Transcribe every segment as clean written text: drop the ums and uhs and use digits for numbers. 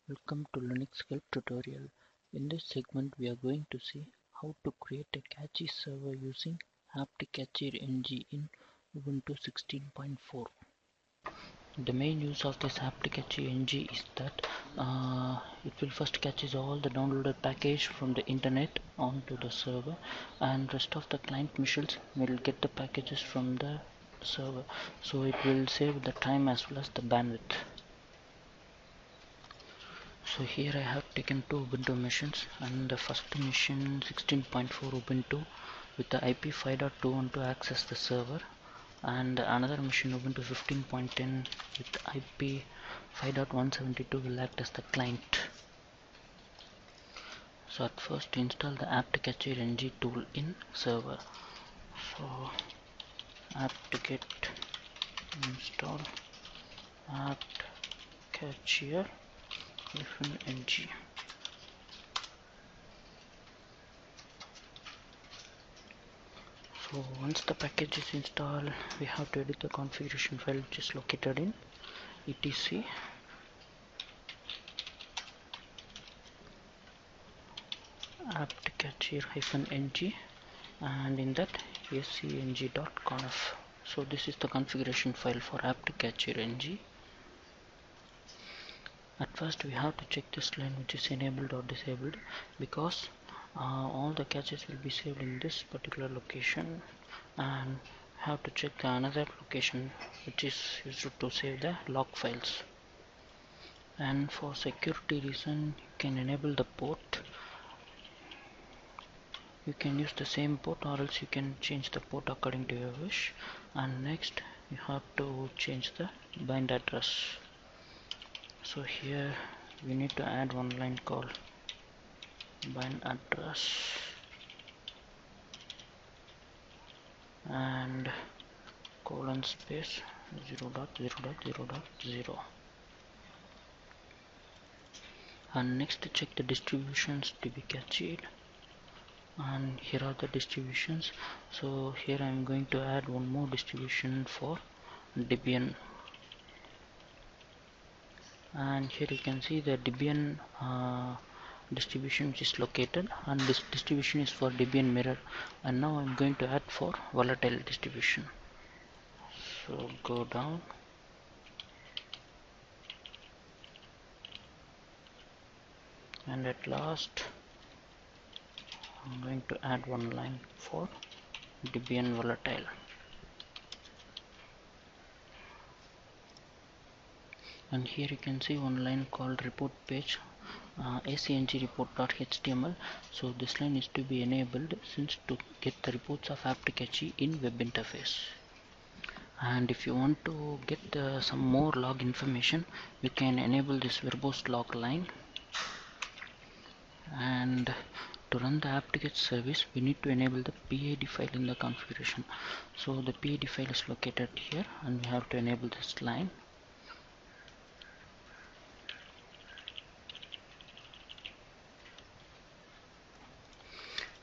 Welcome to Linux Help tutorial. In this segment we are going to see how to create a cache server using Apt-Cacher-NG in Ubuntu 16.4. The main use of this Apt-Cache-NG is that it will first catches all the downloaded package from the internet onto the server, and rest of the client machines will get the packages from the server, so it will save the time as well as the bandwidth. So here I have taken two Ubuntu machines, and the first machine 16.4 Ubuntu with the IP 5.2 to access the server, and another machine Ubuntu 15.10 with IP 5.172 will act as the client. So at first install the Apt-Cacher-NG tool in server. So apt-get install Apt-Cacher-NG. So once the package is installed, we have to edit the configuration file which is located in etc Apt-Cacher-NG, and in that scng.conf. So this is the configuration file for Apt-Cacher-NG. At first we have to check this line which is enabled or disabled, because all the caches will be saved in this particular location, and have to check the another location which is used to save the log files. And for security reason you can enable the port. You can use the same port, or else you can change the port according to your wish. And next you have to change the bind address. So here we need to add one line called bind address and colon space 0.0.0.0, and next check the distributions to be cached, and here are the distributions. So here I am going to add one more distribution for Debian, and here you can see the Debian distribution which is located, and this distribution is for Debian mirror. And now I'm going to add for volatile distribution. So go down, and at last I'm going to add one line for Debian volatile. And here you can see one line called report page ACNG report.html. So this line is to be enabled since to get the reports of Apt-Cache in web interface. And if you want to get some more log information, you can enable this verbose log line. And to run the Apt-Cache service, we need to enable the PID file in the configuration. So the PID file is located here, and we have to enable this line.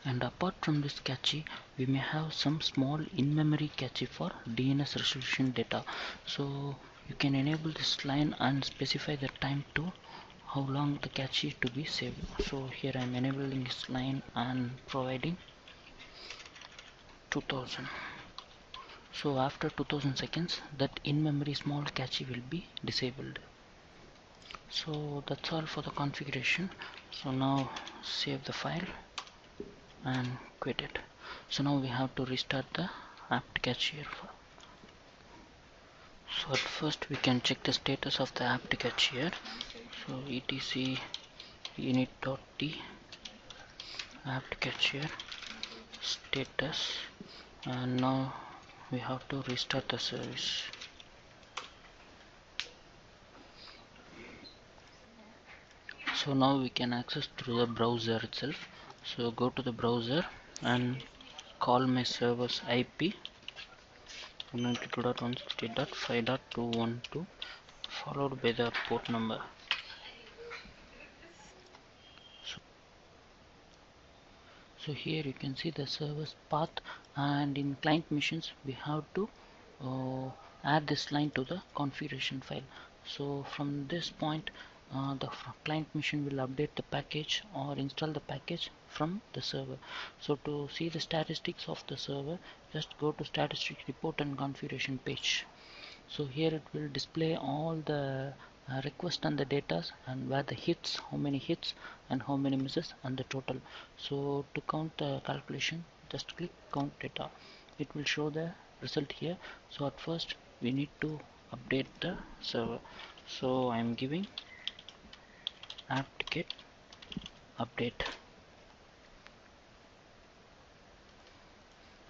And apart from this cache, we may have some small in-memory cache for DNS resolution data. So you can enable this line and specify the time to how long the cache is to be saved. So here I am enabling this line and providing 2000. So after 2000 seconds, that in-memory small cache will be disabled. So that's all for the configuration. So now save the file and quit it. So now we have to restart the Apt-Cacher. So at first we can check the status of the Apt-Cacher. So etc init.t Apt-Cacher status, and now we have to restart the service. So now we can access through the browser itself. So go to the browser and call my server's IP 192.168.5.212 followed by the port number. So here you can see the server's path, and in client machines we have to add this line to the configuration file. So from this point the client machine will update the package or install the package from the server. So to see the statistics of the server, just go to statistics report and configuration page. So here it will display all the request and the data and where the hits, how many hits and how many misses and the total. So to count the calculation, just click count data. It will show the result here. So at first we need to update the server. So I am giving apt-get update.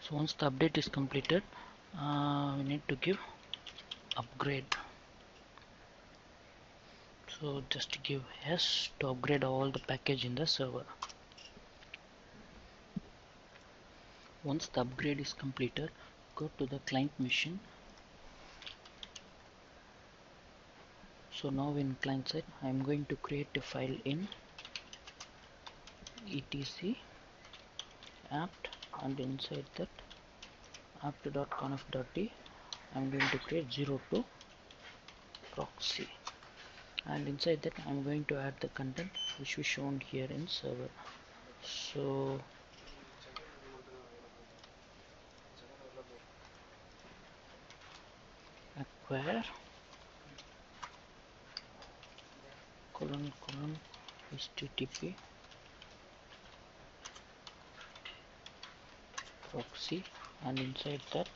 So once the update is completed, we need to give upgrade. So just give yes to upgrade all the package in the server. Once the upgrade is completed, go to the client machine. So now in client side, I am going to create a file in etc apt, and inside that apt.conf.d I am going to create 02 proxy, and inside that I am going to add the content which is shown here in server. So acquire http proxy, and inside that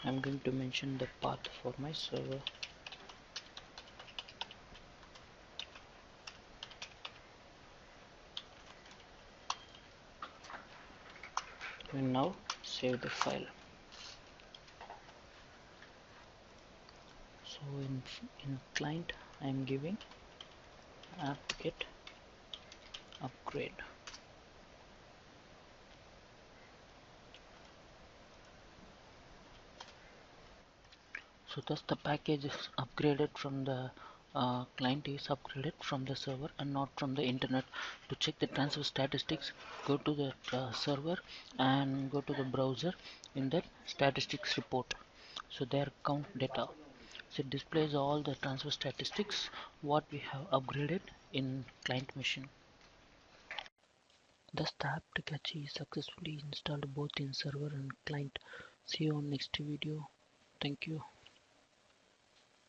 I'm going to mention the path for my server. And now save the file. So in client I am giving apt-get upgrade. So thus the package is upgraded from the client is upgraded from the server and not from the internet. To check the transfer statistics, go to the server and go to the browser in that statistics report. So there count data. So it displays all the transfer statistics what we have upgraded in client machine. Thus the Apt-Cache is successfully installed both in server and client. See you on next video. Thank you.